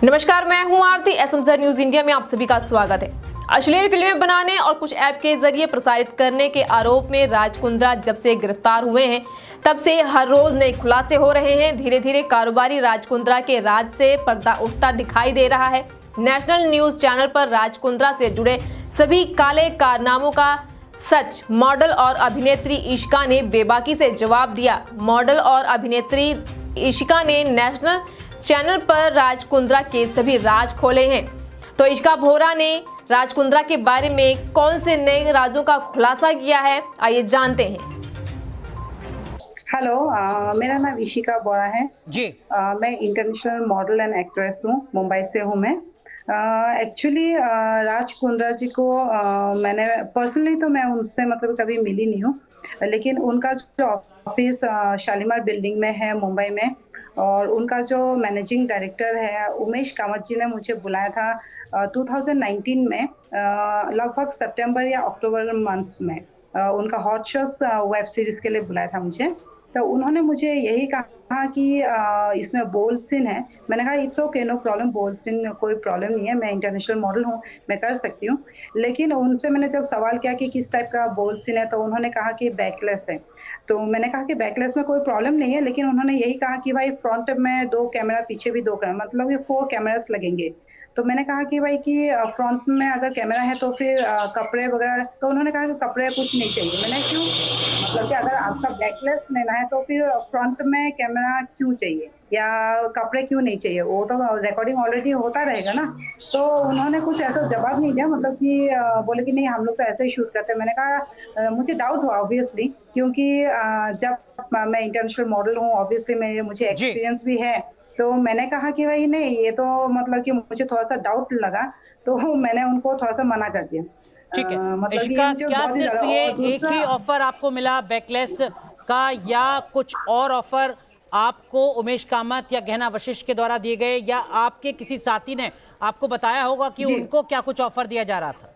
नमस्कार, मैं हूं आरती। एसएमजेड न्यूज इंडिया में आप सभी का स्वागत है। अश्लील फिल्में बनाने और कुछ ऐप के जरिए प्रसारित करने के आरोप में राज कुंद्रा जब से गिरफ्तार हुए हैं तब से हर रोज नए खुलासे हो रहे हैं। धीरे धीरे कारोबारी राज कुंद्रा के राज से पर्दा उठता दिखाई दे रहा है। नेशनल न्यूज चैनल पर राज कुंद्रा से जुड़े सभी काले कारनामों का सच मॉडल और अभिनेत्री इशिका ने बेबाकी से जवाब दिया। मॉडल और अभिनेत्री इशिका ने नेशनल चैनल पर राज कुंद्रा के सभी राज खोले हैं। तो इशिका बोहरा ने राज कुंद्रा के बारे में कौन से नए राजों का खुलासा किया है, आइए जानते हैं। हेलो, मेरा नाम इशिका बोहरा है जी। मैं इंटरनेशनल मॉडल एंड एक्ट्रेस हूँ, मुंबई से हूँ मैं। एक्चुअली राज कुंद्रा जी को मैंने पर्सनली तो मैं उनसे मतलब कभी मिली नहीं हूँ, लेकिन उनका जो ऑफिस शालीमार बिल्डिंग में है मुंबई में, और उनका जो मैनेजिंग डायरेक्टर है उमेश कामत जी ने मुझे बुलाया था 2019 में, लगभग सितंबर या अक्टूबर मंथ्स में। उनका हॉट शॉट्स वेब सीरीज के लिए बुलाया था मुझे। तो उन्होंने मुझे यही कहा कि इसमें बोल्ड सीन है। मैंने कहा it's okay, no problem, bold scene कोई प्रॉब्लम नहीं है, मैं इंटरनेशनल मॉडल हूँ, मैं कर सकती हूँ। लेकिन उनसे मैंने जब सवाल किया कि किस टाइप का बोल्ड सीन है, तो उन्होंने कहा कि बैकलेस है। तो मैंने कहा कि बैकलेस में कोई प्रॉब्लम नहीं है, लेकिन उन्होंने यही कहा कि भाई फ्रंट में 2 कैमरा, पीछे भी 2 कैमरा, मतलब ये 4 कैमरास लगेंगे। तो मैंने कहा कि भाई कि फ्रंट में अगर कैमरा है तो फिर कपड़े वगैरह, तो उन्होंने कहा कि कपड़े कुछ नहीं चाहिए। मैंने क्यों, मतलब कि अगर आपका बैकलेस लेना है तो फिर फ्रंट में कैमरा क्यों चाहिए या कपड़े क्यों नहीं चाहिए, वो तो रिकॉर्डिंग ऑलरेडी होता रहेगा ना। तो उन्होंने कुछ ऐसा जवाब नहीं दिया, मतलब कि बोले कि नहीं हम लोग तो ऐसे ही शूट करते हैं। मैंने कहा मुझे डाउट हुआ ऑब्वियसली, क्योंकि जब मैं इंटरनेशनल मॉडल हूँ, ऑब्वियसली मुझे एक्सपीरियंस भी है। तो मैंने कहा कि भाई नहीं, ये तो मतलब कि मुझे थोड़ा सा डाउट लगा, तो मैंने उनको थोड़ा सा मना कर दिया। ठीक है मतलब इशिका, मुझे क्या बहुत ही सिर्फ ज़्यादा, ये और एक दूसरा ही ऑफर आपको मिला बैकलेस का, या कुछ और ऑफर आपको उमेश कामत या गहना वशिष्ठ के द्वारा दिए गए, या आपके किसी साथी ने आपको बताया होगा कि जी उनको क्या कुछ ऑफर दिया जा रहा था?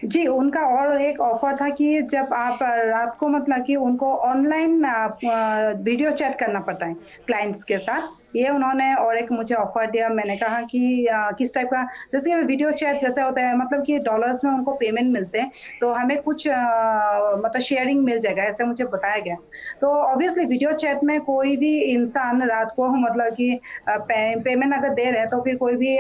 जी, उनका और एक ऑफर था कि जब आप रात को मतलब कि उनको ऑनलाइन वीडियो चैट करना पड़ता है क्लाइंट्स के साथ। ये उन्होंने और एक मुझे ऑफर दिया। मैंने कहा कि किस टाइप का, जैसे वीडियो चैट जैसे होता है, मतलब कि डॉलर्स में उनको पेमेंट मिलते हैं, तो हमें कुछ मतलब शेयरिंग मिल जाएगा, ऐसे मुझे बताया गया। तो ऑब्वियसली वीडियो चैट में कोई भी इंसान रात को मतलब कि पेमेंट अगर दे रहे हैं तो फिर कोई भी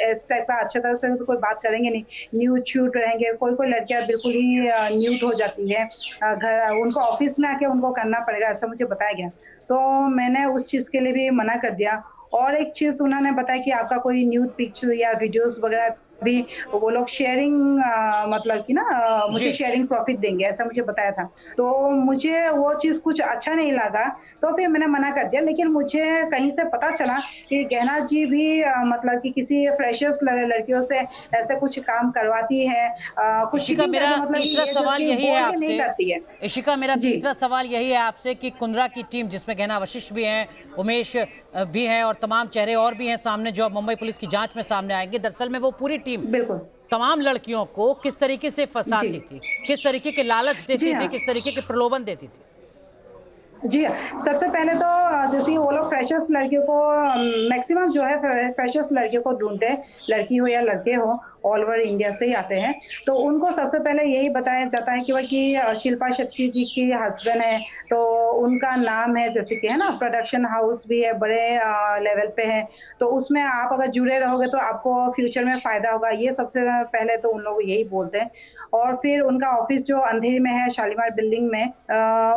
इस टाइप का अच्छे तरह से तो कोई बात करेंगे नहीं, न्यूड शूट रहेंगे। कोई लड़कियां बिल्कुल ही न्यूड हो जाती है, घर उनको ऑफिस में आके उनको करना पड़ेगा, ऐसा मुझे बताया गया। तो मैंने उस चीज के लिए भी मना कर दिया। और एक चीज उन्होंने बताया कि आपका कोई न्यूड पिक्चर या वीडियोस वगैरह भी वो लोग शेयरिंग मतलब कि ना मुझे जी। शेयरिंग प्रॉफिट देंगे, ऐसा मुझे बताया था। तो मुझे वो चीज कुछ अच्छा नहीं लगा, तो फिर मैंने मना कर दिया। लेकिन मुझे कहीं से पता चला कि गहना जी भी मतलब कि किसी फ्रेशर्स लड़कियों से ऐसे कुछ काम करवाती है, कुछ इशिका, चीटिंग मेरा करके, मतलब तीसरा ये जो सवाल कि यही है बोल के नहीं आपसे। करती है। इशिका, मेरा जी तीसरा सवाल यही है आपसे कि कुंद्रा की टीम, जिसमें गहना वशिष्ठ भी हैं, उमेश भी हैं और तमाम चेहरे और भी हैं सामने, जो अब मुंबई पुलिस की जांच में सामने आएंगे, दरअसल में वो पूरी टीम बिल्कुल। तमाम लड़कियों को किस तरीके से जी फंसाती थी, किस तरीके के लालच जी देती थी, हाँ, किस तरीके के प्रलोभन देती थी? जी हाँ। सबसे पहले तो जैसे वो लोग फ्रेशर्स लड़कियों को मैक्सिमम जो है फ्रेशर्स लड़कियों को ढूँढते हैं, लड़की हो या लड़के हो, ऑल ओवर इंडिया से ही आते हैं। तो उनको सबसे पहले यही बताया जाता है कि शिल्पा शेट्टी जी की हस्बैंड है, तो उनका नाम है, जैसे कि है ना, प्रोडक्शन हाउस भी है, बड़े लेवल पे है, तो उसमें आप अगर जुड़े रहोगे तो आपको फ्यूचर में फ़ायदा होगा। ये सबसे पहले तो उन लोग यही बोलते हैं। और फिर उनका ऑफिस जो अंधेरी में है, शालीमार बिल्डिंग में,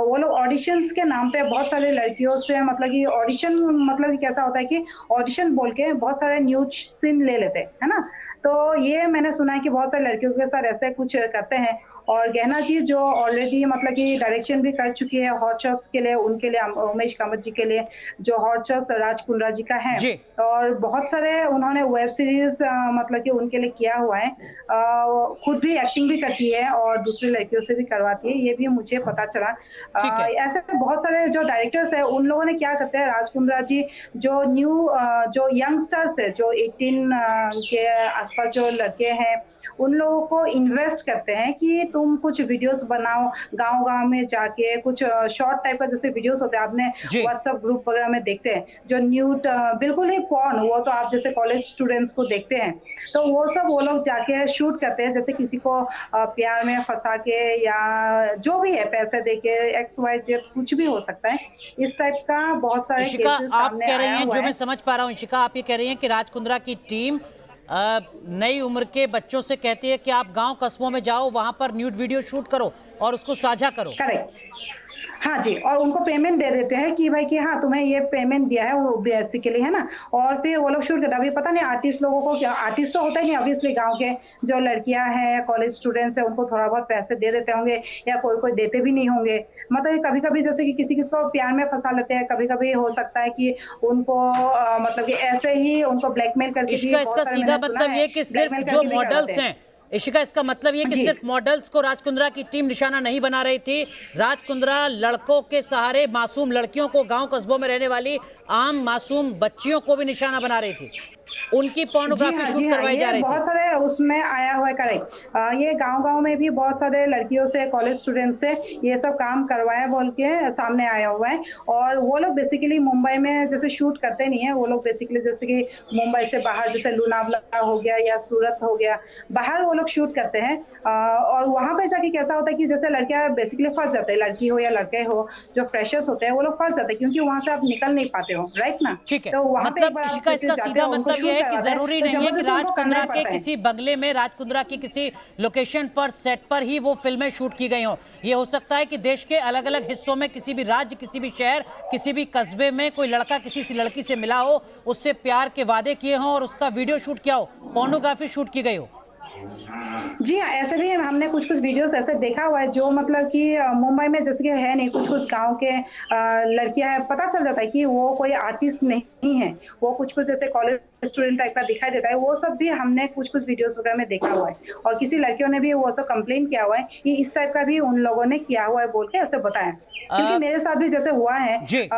वो लोग ऑडिशंस के नाम पे बहुत सारी लड़कियों से, मतलब कि ऑडिशन, मतलब कि कैसा होता है कि ऑडिशन बोल के बहुत सारे न्यूड सीन ले लेते हैं, है ना? तो ये मैंने सुना है कि बहुत सारी लड़कियों के साथ ऐसे कुछ करते हैं। और गहना जी जो ऑलरेडी मतलब कि डायरेक्शन भी कर चुकी है हॉट शॉट्स के लिए, उनके लिए उमेश कामत जी के लिए, जो हॉट शॉट्स राज कुंद्रा जी का है। जी। और बहुत सारे उन्होंने वेब सीरीज मतलब कि उनके लिए किया हुआ है। खुद भी एक्टिंग भी करती है और दूसरी लड़कियों से भी करवाती है, ये भी मुझे पता चला। ठीक है। ऐसे बहुत सारे जो डायरेक्टर्स है, उन लोगों ने क्या करते हैं, राज कुंद्रा जी जो जो यंगस्टर्स है, जो 18 के आसपास जो लड़के हैं, उन लोगों को इन्वेस्ट करते हैं कि तुम कुछ वीडियोस बनाओ गांव-गांव में जाके, कुछ शॉर्ट टाइप का जैसे वीडियोस होते हैं, आपने जी। व्हाट्सएप ग्रुप वगैरह में देखते हैं, जो न्यूड बिल्कुल ही पॉर्न, वो तो आप जैसे कॉलेज स्टूडेंट्स को देखते हैं, तो वो सब वो लोग जाके शूट करते हैं, जैसे किसी को प्यार में फँसा के या जो भी है पैसे देके एक्स वाई जेड कुछ भी हो सकता है। इस टाइप का बहुत सारे इशिका, केसेस आप सामने कह रही आया हैं, हुआ जो है। मैं समझ पा रहा हूँ इशिका, आप ये कह रही हैं कि राज कुंद्रा की टीम नई उम्र के बच्चों से कहती है कि आप गांव कस्बों में जाओ, वहां पर न्यूड वीडियो शूट करो और उसको साझा करो। करेक्ट। हाँ जी, और उनको पेमेंट दे देते हैं कि भाई कि हाँ, तुम्हें ये पेमेंट दिया है वो बेसिकली, है ना? और फिर वो लोग शूट करते हैं। अभी पता नहीं आर्टिस्ट लोगों को क्या, आर्टिस्ट तो होता ही नहीं ऑब्वियसली, गाँव के जो लड़कियाँ हैं, कॉलेज स्टूडेंट्स हैं, उनको थोड़ा बहुत पैसे दे देते होंगे या कोई-कोई देते भी नहीं होंगे। मतलब कभी-कभी जैसे कि किसी-किसी को प्यार में फँसा लेते हैं, कभी-कभी हो सकता है कि उनको मतलब कि ऐसे ही उनको ब्लैकमेल करके भी इशिका, इसका बहुत सारे सीधा मैंने सुना मतलब है, ये कि सिर्फ ब्लैकमेल जो करके भी करवाते मॉडल्स हैं। हैं, इशिका, इसका मतलब ये कि जी। सिर्फ मॉडल्स को राज कुंद्रा की टीम निशाना नहीं बना रही थी। राज कुंद्रा लड़कों के सहारे मासूम लड़कियों को, गांव कस्बों में रहने वाली आम मासूम बच्चियों को भी निशाना बना रही थी, उनकी पोर्नोग्राफी जी शूट हाँ, करवाई जा ये रही थी। बहुत सारे उसमें आया हुआ है, करेक्ट। ये गांव-गांव में भी बहुत सारे लड़कियों से, कॉलेज स्टूडेंट से ये सब काम करवाया बोल के सामने आया हुआ है। और वो लोग बेसिकली मुंबई में जैसे शूट करते नहीं है, वो लोग बेसिकली जैसे कि मुंबई से बाहर जैसे लोनावला हो गया या सूरत हो गया, बाहर वो लोग शूट करते हैं। और वहाँ पे जाके कैसा होता है कि जैसे लड़कियाँ बेसिकली फँस जाते हैं, लड़की हो या लड़के हो, जो फ्रेशर्स होते हैं वो लोग फँस जाते हैं, क्योंकि वहाँ से आप निकल नहीं पाते हो, राइट ना? ठीक है, तो वहाँ पे एक मतलब बार आप इशिका, किसी इसका जाते सीधा हो, उनको मतलब ये शूट है कि करवाते हैं, जरूरी तो नहीं है कि जबरदस्ती राज उनको कुंद्रा करना के पड़ता है। किसी बंगले में, राज कुंद्रा की किसी लोकेशन पर, सेट पर ही वो फिल्में शूट की गई हो। ये हो सकता है कि देश के अलग अलग हिस्सों में, किसी भी राज्य, किसी भी शहर, किसी भी कस्बे में कोई लड़का किसी सी लड़की से मिला हो, उससे प्यार के वादे किए हों और उसका वीडियो शूट किया हो, पोर्नोग्राफी शूट की गई हो। जी हाँ, ऐसे भी हमने कुछ-कुछ वीडियोस ऐसे देखा हुआ है, जो मतलब कि मुंबई में जैसे कि है नहीं, कुछ-कुछ गाँव के लड़कियाँ हैं, पता चल जाता है कि वो कोई आर्टिस्ट नहीं है। वो कुछ-कुछ जैसे कॉलेज स्टूडेंट टाइप का दिखाई देता है, वो सब भी हमने कुछ-कुछ वीडियोस वगैरह में देखा हुआ है। और किसी लड़कियों ने भी वो सब कंप्लेंट किया हुआ है कि इस टाइप का भी उन लोगों ने किया हुआ है बोल के ऐसे बताया। क्योंकि मेरे साथ भी जैसे हुआ है, जी।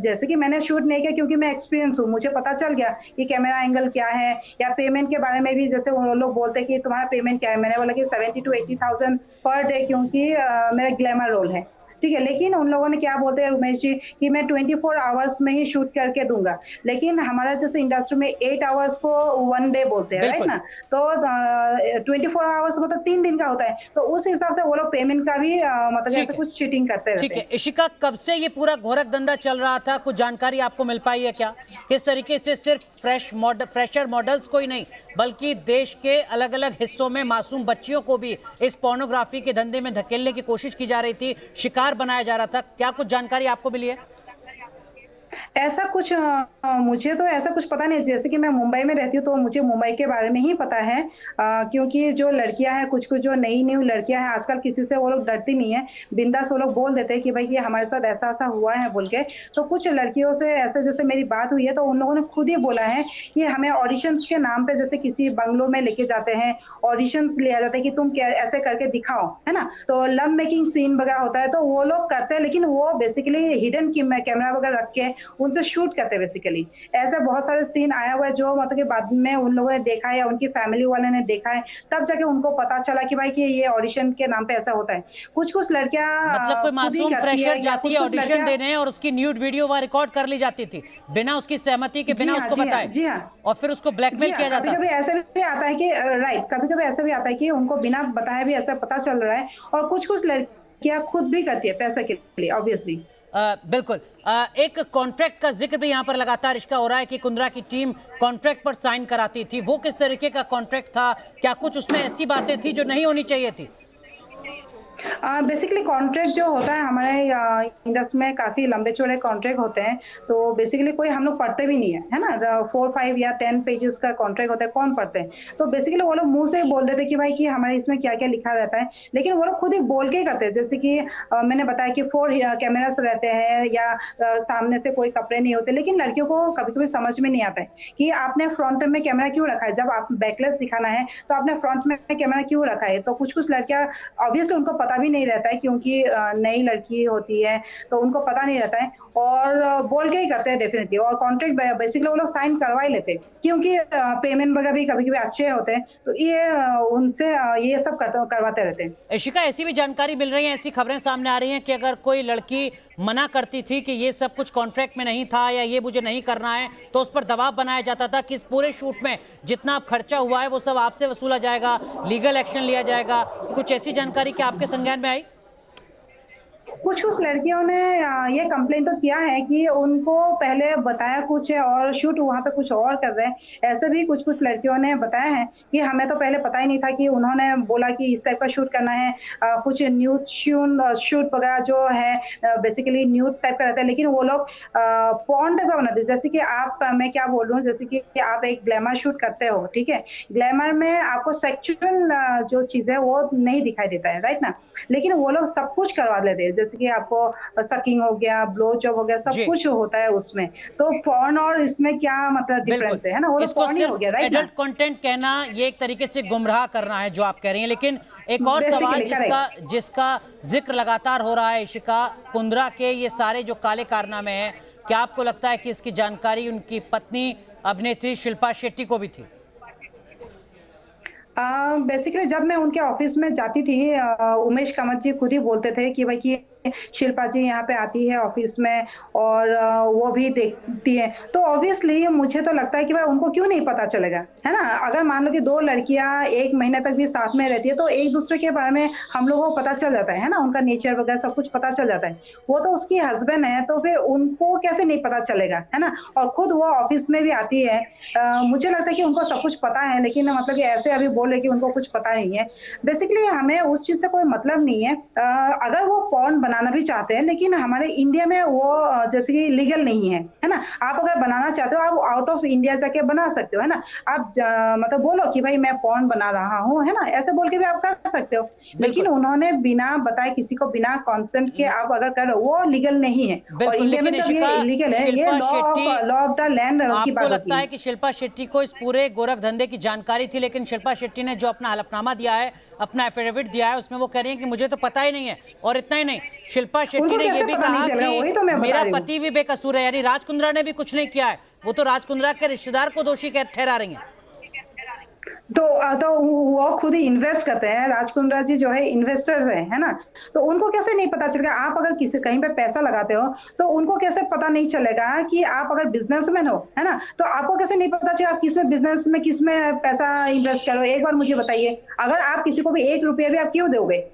जैसे कि मैंने शूट नहीं किया क्योंकि मैं एक्सपीरियंस हूँ, मुझे पता चल गया कि कैमरा एंगल क्या है, या पेमेंट के बारे में भी जैसे वो लोग बोलते हैं कि तुम्हारा पेमेंट क्या है, मैंने बोला कि 70 to 80,000 पर डे, क्योंकि मेरा ग्लैमर रोल है। ठीक है, लेकिन उन लोगों ने क्या बोलते हैं उमेश जी कि मैं 24 आवर्स में ही शूट करके दूँगा। लेकिन हमारा जैसे इंडस्ट्री में 8 आवर्स को 1 डे बोलते हैं, राइट बिल्कुल। ना? तो 24 आवर्स मतलब 3 दिन का होता है। तो उस हिसाब से वो लोग पेमेंट का भी मतलब ठीक ऐसे है, कुछ चीटिंग करते रहते ठीक हैं। है। इशिका, कब से ये पूरा गोरख धंधा चल रहा था? कुछ जानकारी आपको मिल पाई है क्या? किस तरीके से सिर्फ फ्रेशर मॉडल्स को ही नहीं, बल्कि देश के अलग अलग हिस्सों में मासूम बच्चियों को भी इस पोर्नोग्राफी के धंधे में धकेलने की कोशिश की जा रही थी, शिकार बनाया जा रहा था। क्या कुछ जानकारी आपको मिली है? ऐसा कुछ मुझे तो ऐसा कुछ पता नहीं, जैसे कि मैं मुंबई में रहती हूँ तो मुझे मुंबई के बारे में ही पता है। क्योंकि जो लड़कियां हैं, कुछ-कुछ जो नई-न्यू लड़कियां हैं, आजकल किसी से वो लोग डरती नहीं है, बिंदास वो लोग बोल देते हैं कि भाई ये हमारे साथ ऐसा-ऐसा हुआ है बोल के। तो कुछ लड़कियों से ऐसे जैसे मेरी बात हुई है, तो उन लोगों ने खुद ही बोला है कि हमें ऑडिशंस के नाम पे जैसे किसी बंगलों में लेके जाते हैं, ऑडिशंस लिया जाता है कि तुम क्या ऐसे करके दिखाओ, है ना? तो लव मेकिंग सीन वगैरह होता है, तो वो लोग करते हैं, लेकिन वो बेसिकली हिडन कैमरा वगैरह रख के उनसे शूट करते हैं बेसिकली। ऐसे बहुत सारे सीन आया हुआ है जो मतलब कि बाद में उन लोगों ने देखा है या उनकी फैमिली वाले ने देखा है, तब जाके उनको पता चला कि भाई कि ये ऑडिशन के नाम पे ऐसा होता है। कुछ-कुछ लड़कियां मतलब कोई खुद ही मासूम करती फ्रेशर है, या जाती है कुछ-कुछ ऑडिशन लड़कियां। देने और उसकी न्यूड वीडियो वहां रिकॉर्ड कर ली जाती थी, बिना उसकी सहमति के, जी बिना हाँ, उसको जी हाँ, बताए, जी हाँ। और फिर उसको जी ब्लैकमेल हाँ, किया जाता कभी-कभी था। ऐसे भी आता है कि राइट, कभी-कभी ऐसा भी आता है कि उनको बिना बताए भी ऐसा पता चल रहा है, और कुछ-कुछ लड़कियां खुद भी करती है पैसे के लिए ऑब्वियसली। बिल्कुल। एक कॉन्ट्रैक्ट का जिक्र भी यहाँ पर लगातार इसका हो रहा है कि कुंद्रा की टीम कॉन्ट्रैक्ट पर साइन कराती थी। वो किस तरीके का कॉन्ट्रैक्ट था? क्या कुछ उसमें ऐसी बातें थी जो नहीं होनी चाहिए थी? बेसिकली कॉन्ट्रैक्ट जो होता है हमारे इंडस्ट्री में काफ़ी लंबे-चौड़े कॉन्ट्रैक्ट होते हैं, तो बेसिकली कोई हम लोग पढ़ते भी नहीं है, है ना? 4, 5 या 10 पेजेस का कॉन्ट्रैक्ट होता है, कौन पढ़ते हैं? तो बेसिकली वो लोग मुँह से ही बोल देते हैं कि भाई कि हमारे इसमें क्या-क्या लिखा रहता है, लेकिन वो लोग खुद ही बोल के ही करते हैं। जैसे कि मैंने बताया कि 4 कैमरास रहते हैं, या सामने से कोई कपड़े नहीं होते, लेकिन लड़कियों को कभी-कभी समझ में नहीं आता है कि आपने फ्रंट में कैमरा क्यों रखा है? जब आप बैकलेस दिखाना है, तो आपने फ्रंट में कैमरा क्यों रखा है? तो कुछ-कुछ लड़कियाँ ऑब्वियसली उनको पता भी नहीं रहता है, क्योंकि नई लड़की होती है, तो उनको पता नहीं रहता है। और बोल के ही करते हैं डेफिनेटली, और कॉन्ट्रैक्ट बेसिकली वो लोग साइन करवा ही लेते हैं, क्योंकि पेमेंट वगैरह भी कभी कभी अच्छे होते हैं, तो ये उनसे ये सब करवाते रहते हैं। इशिका, ऐसी भी जानकारी मिल रही है, ऐसी खबरें सामने आ रही हैं कि अगर कोई लड़की मना करती थी कि ये सब कुछ कॉन्ट्रैक्ट में नहीं था या ये मुझे नहीं करना है, तो उस पर दबाव बनाया जाता था कि इस पूरे शूट में जितना खर्चा हुआ है वो सब आपसे वसूला जाएगा, लीगल एक्शन लिया जाएगा। कुछ ऐसी जानकारी क्या आपके संज्ञान में आई? कुछ लड़कियों ने ये कंप्लेन तो किया है कि उनको पहले बताया कुछ है और शूट वहां पे कुछ और कर रहे हैं। ऐसे भी कुछ लड़कियों ने बताया है कि हमें तो पहले पता ही नहीं था कि उन्होंने बोला कि इस टाइप का शूट करना है। कुछ न्यूड शूट वगैरह जो है बेसिकली न्यूड टाइप का रहता है, लेकिन वो लोग पॉर्न टाइप का बनाते हैं। जैसे कि आप, मैं क्या बोल रहा हूँ, जैसे कि आप एक ग्लैमर शूट करते हो, ठीक है, ग्लैमर में आपको सेक्चुअल जो चीज है वो नहीं दिखाई देता है, राइट ना, लेकिन वो लोग सब कुछ करवा लेते हैं। जैसे कि आपको सकिंग हो गया, ब्लो जॉब हो गया, सब कुछ होता है उसमें। तो पॉर्न और इसमें क्या मतलब डिफरेंस है ना, वो तो पॉर्न ही हो गया, राइट ना। एडल्ट कंटेंट कहना ये एक तरीके से गुमराह करना है जो आप कह रही हैं। लेकिन एक और सवाल जिसका जिक्र लगातार हो रहा है, इशिका, कुंद्रा के ये सारे जो काले कारनामे हैं, क्या आपको लगता है कि इसकी जानकारी उनकी पत्नी अभिनेत्री शिल्पा शेट्टी को भी थी? बेसिकली जब मैं उनके ऑफिस में जाती थी, उमेश कामत जी खुद ही बोलते थे कि भाई कि शिल्पा जी यहाँ पे आती है ऑफिस में और वो भी देखती है, तो ऑब्वियसली मुझे तो लगता है कि भाई उनको क्यों नहीं पता चलेगा, है ना। अगर मान लो कि दो लड़कियां एक महीने तक भी साथ में रहती है तो एक दूसरे के बारे में हम लोगों को पता चल जाता है ना, उनका नेचर वगैरह सब कुछ पता चल जाता है। वो तो उसकी हस्बैंड है, तो फिर उनको कैसे नहीं पता चलेगा, है ना। और खुद वो ऑफिस में भी आती है, मुझे लगता है कि उनको सब कुछ पता है, लेकिन मतलब कि ऐसे अभी बोल रहे कि उनको कुछ पता नहीं है। बेसिकली हमें उस चीज से कोई मतलब नहीं है। अगर वो पॉर्न बनाना भी चाहते हैं, लेकिन हमारे इंडिया में वो जैसे कि लीगल नहीं है, है ना। आप अगर बनाना चाहते हो आप आउट ऑफ इंडिया जाके बना सकते हो, है ना। आप मतलब बोलो कि भाई मैं पॉर्न बना रहा हूँ, है ना, ऐसे बोल के भी आप कर सकते हो। लेकिन उन्होंने बिना बताए किसी को बिना कंसेंट के आप अगर कर रहे हो, वो लीगल नहीं है। और इंडिया में तो ये इलीगल है, ये लॉ ऑफ द लैंड की बात होती है। आपको लगता है कि शिल्पा शेट्टी को इस पूरे गोरख धंधे की जानकारी थी, लेकिन शिल्पा शेट्टी ने जो अपना हलफनामा दिया है, अपना एफिडेविट दिया है, उसमें वो कह रही है कि मुझे तो पता ही नहीं है। और इतना ही नहीं, शिल्पा शेट्टी ने यह भी कहा कि तो मेरा पति भी बेकसूर है, यानी राज कुंद्रा ने भी कुछ नहीं किया है, वो तो राज कुंद्रा के रिश्तेदार को दोषी ठहरा रही हैं। तो वो खुद ही इन्वेस्ट करते हैं, राज कुंद्रा जी जो है इन्वेस्टर है ना, तो उनको कैसे नहीं पता चलेगा। आप अगर किसी कहीं पे पैसा लगाते हो तो उनको कैसे पता नहीं चलेगा कि आप अगर बिजनेसमैन हो, है ना, तो आपको कैसे नहीं पता चलेगा आप किस में बिजनेस में किस में पैसा इन्वेस्ट करो। एक बार मुझे बताइए, अगर आप किसी को भी 1 रुपया भी आप क्यों दोगे।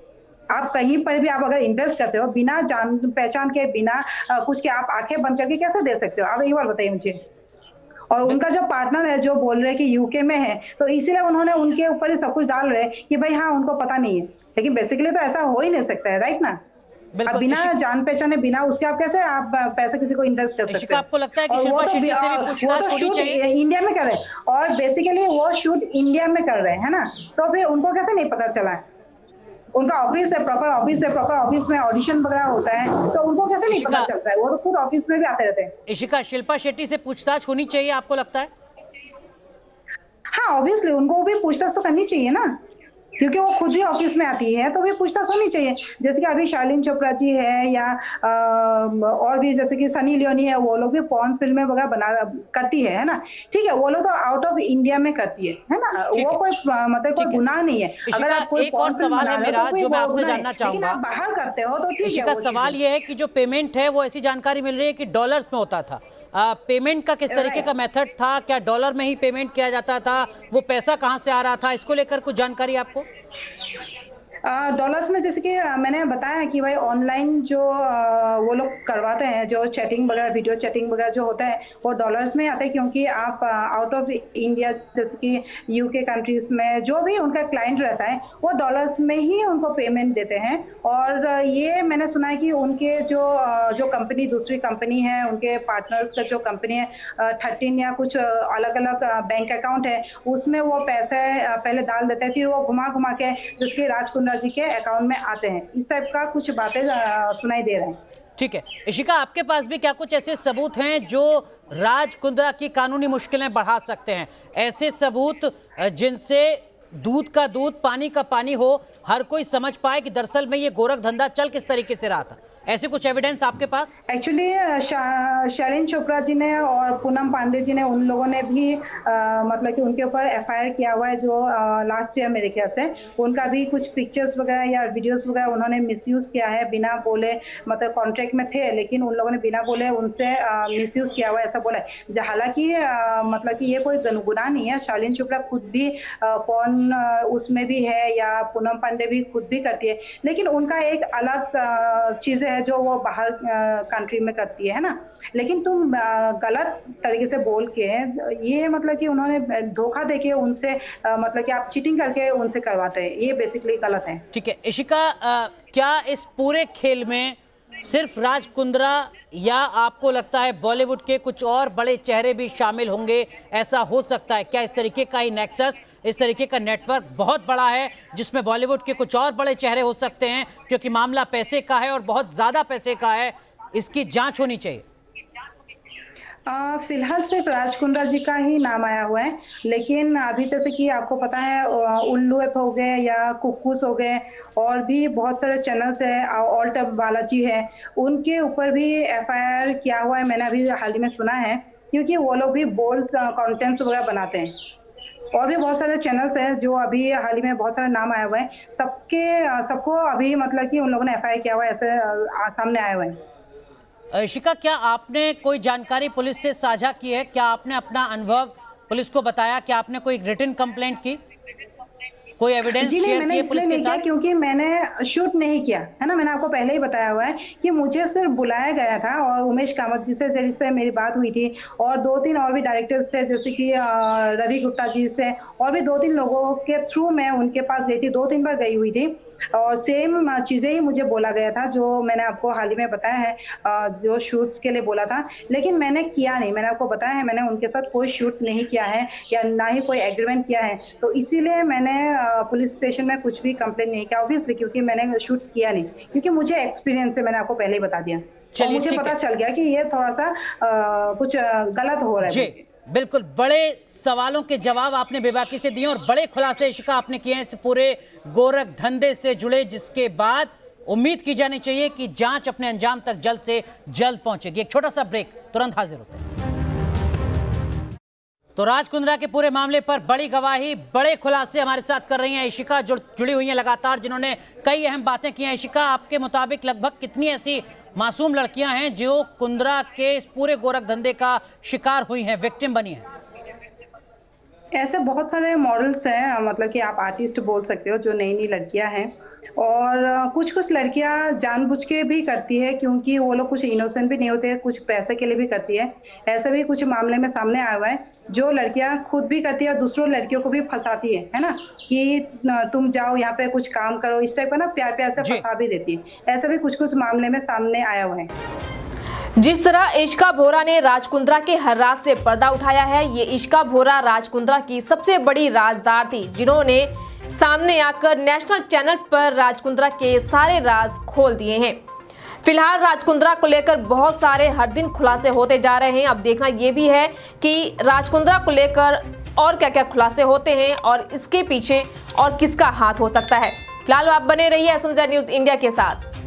आप कहीं पर भी आप अगर इन्वेस्ट करते हो बिना जान पहचान के, बिना कुछ के, आप आंखें बंद करके कैसे दे सकते हो। आप एक बार बताइए मुझे। और उनका जो पार्टनर है जो बोल रहे हैं कि यूके में है, तो इसीलिए उन्होंने उनके ऊपर ही सब कुछ डाल रहे हैं कि भाई हाँ उनको पता नहीं है, लेकिन बेसिकली तो ऐसा हो ही नहीं सकता है, राइट ना। अब बिना जान पहचाने, बिना उसके आप कैसे आप पैसे किसी को इन्वेस्ट कर सकते हैं। आपको लगता है कि शिल्पा शेट्टी से भी पूछताछ होनी चाहिए? इंडिया में कर रहे हैं और बेसिकली वो शूट इंडिया में कर रहे हैं, है ना, तो फिर उनको कैसे नहीं पता चला। उनका ऑफिस है, प्रॉपर ऑफिस है, प्रॉपर ऑफिस में ऑडिशन वगैरह होता है, तो उनको कैसे नहीं पता चलता है। वो तो खुद ऑफिस में भी आते रहते हैं। इशिका, शिल्पा शेट्टी से पूछताछ होनी चाहिए आपको लगता है? हाँ ऑब्वियसली उनको भी पूछताछ तो करनी चाहिए ना, क्योंकि वो खुद भी ऑफिस में आती है, तो भी पूछताछ होनी चाहिए। जैसे कि अभी शालीन चोपड़ा जी है या और भी जैसे कि सनी लियोनी है, वो लोग भी पॉर्न फिल्में वगैरह करती है ना, ठीक है। वो लोग तो आउट ऑफ इंडिया में करती है ना, वो कोई मतलब कोई गुनाह नहीं है। अगर आप कोई एक और सवाल है मेरा जो मैं आपसे जानना चाहूंगा, बाहर करते हो तो ठीक है। इशिका, सवाल ये है कि जो पेमेंट है वो ऐसी जानकारी मिल रही है कि डॉलर्स में होता था। पेमेंट का किस तरीके का मेथड था? क्या डॉलर में ही पेमेंट किया जाता था? वो पैसा कहां से आ रहा था? इसको लेकर कुछ जानकारी आपको? डॉलर्स में जैसे कि मैंने बताया कि भाई ऑनलाइन जो वो लोग करवाते हैं, जो चैटिंग वगैरह, वीडियो चैटिंग वगैरह जो होता है, वो डॉलर्स में आते हैं, क्योंकि आप आउट ऑफ इंडिया जैसे कि यूके कंट्रीज में जो भी उनका क्लाइंट रहता है वो डॉलर्स में ही उनको पेमेंट देते हैं। और ये मैंने सुना है कि उनके जो कंपनी, दूसरी कंपनी है, उनके पार्टनर्स का जो कंपनी है, 13 या कुछ अलग अलग बैंक अकाउंट है, उसमें वो पैसे पहले डाल देते हैं, फिर वो घुमा घुमा के जिसके राज कुंद्रा जी के अकाउंट में आते हैं। इस टाइप का कुछ बातें सुनाई दे रहे हैं। ठीक है इशिका, आपके पास भी क्या कुछ ऐसे सबूत हैं जो राज कुंद्रा की कानूनी मुश्किलें बढ़ा सकते हैं? ऐसे सबूत जिनसे दूध का दूध, पानी का पानी हो, हर कोई समझ पाए कि दरअसल में ये गोरख धंधा चल किस तरीके से रहा था। ऐसे कुछ एविडेंस आपके पास? एक्चुअली शैलेंद्र चोपड़ा जी ने और पूनम पांडे जी ने, उन लोगों ने भी मतलब कि उनके ऊपर एफआईआर किया हुआ है, जो लास्ट ईयर मेरे ख्याल से। उनका भी कुछ पिक्चर्स वगैरह या वीडियोस वगैरह उन्होंने मिसयूज किया है, बिना बोले, मतलब कॉन्ट्रैक्ट में थे लेकिन उन लोगों ने बिना बोले उनसे मिसयूज किया हुआ है, ऐसा बोला है। हालांकि मतलब कि ये कोई गुनाह नहीं है। शैलेंद्र चोपड़ा खुद भी पॉर्न उसमें भी है, या पूनम पांडे भी खुद भी करती है, लेकिन उनका एक अलग चीजें है जो वो बाहर कंट्री में करती है ना। लेकिन तुम गलत तरीके से बोल के, ये मतलब कि उन्होंने धोखा देके उनसे मतलब कि आप चीटिंग करके उनसे करवाते हैं, ये बेसिकली गलत है। ठीक है इशिका, क्या इस पूरे खेल में सिर्फ राज कुंद्रा या आपको लगता है बॉलीवुड के कुछ और बड़े चेहरे भी शामिल होंगे? ऐसा हो सकता है क्या? इस तरीके का ही नेक्सस, इस तरीके का नेटवर्क बहुत बड़ा है जिसमें बॉलीवुड के कुछ और बड़े चेहरे हो सकते हैं, क्योंकि मामला पैसे का है और बहुत ज्यादा पैसे का है, इसकी जांच होनी चाहिए। फिलहाल सिर्फ राज कुंद्रा जी का ही नाम आया हुआ है, लेकिन अभी जैसे कि आपको पता है उल्लू ऐप हो गए या कुक्कूस हो गए, और भी बहुत सारे चैनल्स है, ऑल्ट बालाजी है, उनके ऊपर भी एफआईआर किया हुआ है, मैंने अभी हाल ही में सुना है, क्योंकि वो लोग भी बोल्ड कंटेंट्स वगैरह बनाते हैं। और भी बहुत सारे चैनल्स हैं जो अभी हाल ही में बहुत सारे नाम आए हुए हैं, सबको अभी मतलब कि उन लोगों ने एफआईआर किया हुआ है, ऐसे सामने आए हुए हैं। इशिका, क्या आपने कोई जानकारी पुलिस से साझा की है? क्या आपने अपना अनुभव पुलिस को बताया? क्या आपने कोई रिटन कंप्लेंट की, कोई एविडेंस शेयर किए पुलिस के साथ? क्योंकि मैंने शूट नहीं किया है ना, मैंने आपको पहले ही बताया हुआ है कि मुझे सिर्फ बुलाया गया था, और उमेश कामत जी से मेरी बात हुई थी, और 2-3 और भी डायरेक्टर्स थे, जैसे कि रवि गुप्ता जी से, और भी 2-3 लोगों के थ्रू मैं उनके पास गई थी, 2-3 बार गई हुई थी, और सेम चीजें ही मुझे बोला गया था जो मैंने आपको हाल ही में बताया है, जो शूट्स के लिए बोला था, लेकिन मैंने किया नहीं। मैंने आपको बताया है, मैंने उनके साथ कोई शूट नहीं किया है, या ना ही कोई एग्रीमेंट किया है, तो इसीलिए मैंने पुलिस स्टेशन में कुछ भी कंप्लेंट नहीं किया, ऑब्वियसली, क्योंकि मैंने शूट किया नहीं, क्योंकि मुझे एक्सपीरियंस है, मैंने आपको पहले ही बता दिया। चलिए, मुझे पता चल गया कि ये थोड़ा सा कुछ गलत हो रहा है। जी बिल्कुल, बड़े सवालों के जवाब आपने बेबाकी से दिए और बड़े खुलासे इशिका आपने किए हैं इस पूरे गोरख धंधे से जुड़े, जिसके बाद उम्मीद की जानी चाहिए कि जांच अपने अंजाम तक जल्द से जल्द पहुंचेगी। एक छोटा सा ब्रेक, तुरंत हाजिर होते हैं। तो राज कुंद्रा के पूरे मामले पर बड़ी गवाही, बड़े खुलासे हमारे साथ कर रही हैं इशिका, जुड़ी हुई हैं लगातार, जिन्होंने कई अहम बातें की हैं। इशिका, आपके मुताबिक लगभग कितनी ऐसी मासूम लड़कियां हैं जो कुंद्रा के इस पूरे गोरख धंधे का शिकार हुई हैं, विक्टिम बनी हैं? ऐसे बहुत सारे मॉडल्स हैं, मतलब कि आप आर्टिस्ट बोल सकते हो, जो नई नई लड़कियां हैं, और कुछ लड़कियां जानबूझ के भी करती है, क्योंकि वो लोग कुछ इनोसेंट भी नहीं होते, कुछ पैसे के लिए भी करती है। ऐसे भी कुछ मामले में सामने आया हुआ है, जो लड़कियां खुद भी करती है और दूसरों लड़कियों को भी फंसाती है ना, कि तुम जाओ यहाँ पे कुछ काम करो, इस टाइप का ना प्यार से फंसा भी देती है। ऐसे भी कुछ मामले में सामने आया हुआ है। जिस तरह इशिका भोरा ने राज कुंद्रा के हर राज से पर्दा उठाया है, ये इशिका भोरा राज कुंद्रा की सबसे बड़ी राजदार थी, जिन्होंने सामने आकर नेशनल चैनल्स पर राज कुंद्रा के सारे राज खोल दिए हैं। फिलहाल राज कुंद्रा को लेकर बहुत सारे हर दिन खुलासे होते जा रहे हैं। अब देखना यह भी है कि राज कुंद्रा को लेकर और क्या क्या खुलासे होते हैं और इसके पीछे और किसका हाथ हो सकता है। फिलहाल आप बने रहिए एसएमजेड न्यूज़ इंडिया के साथ।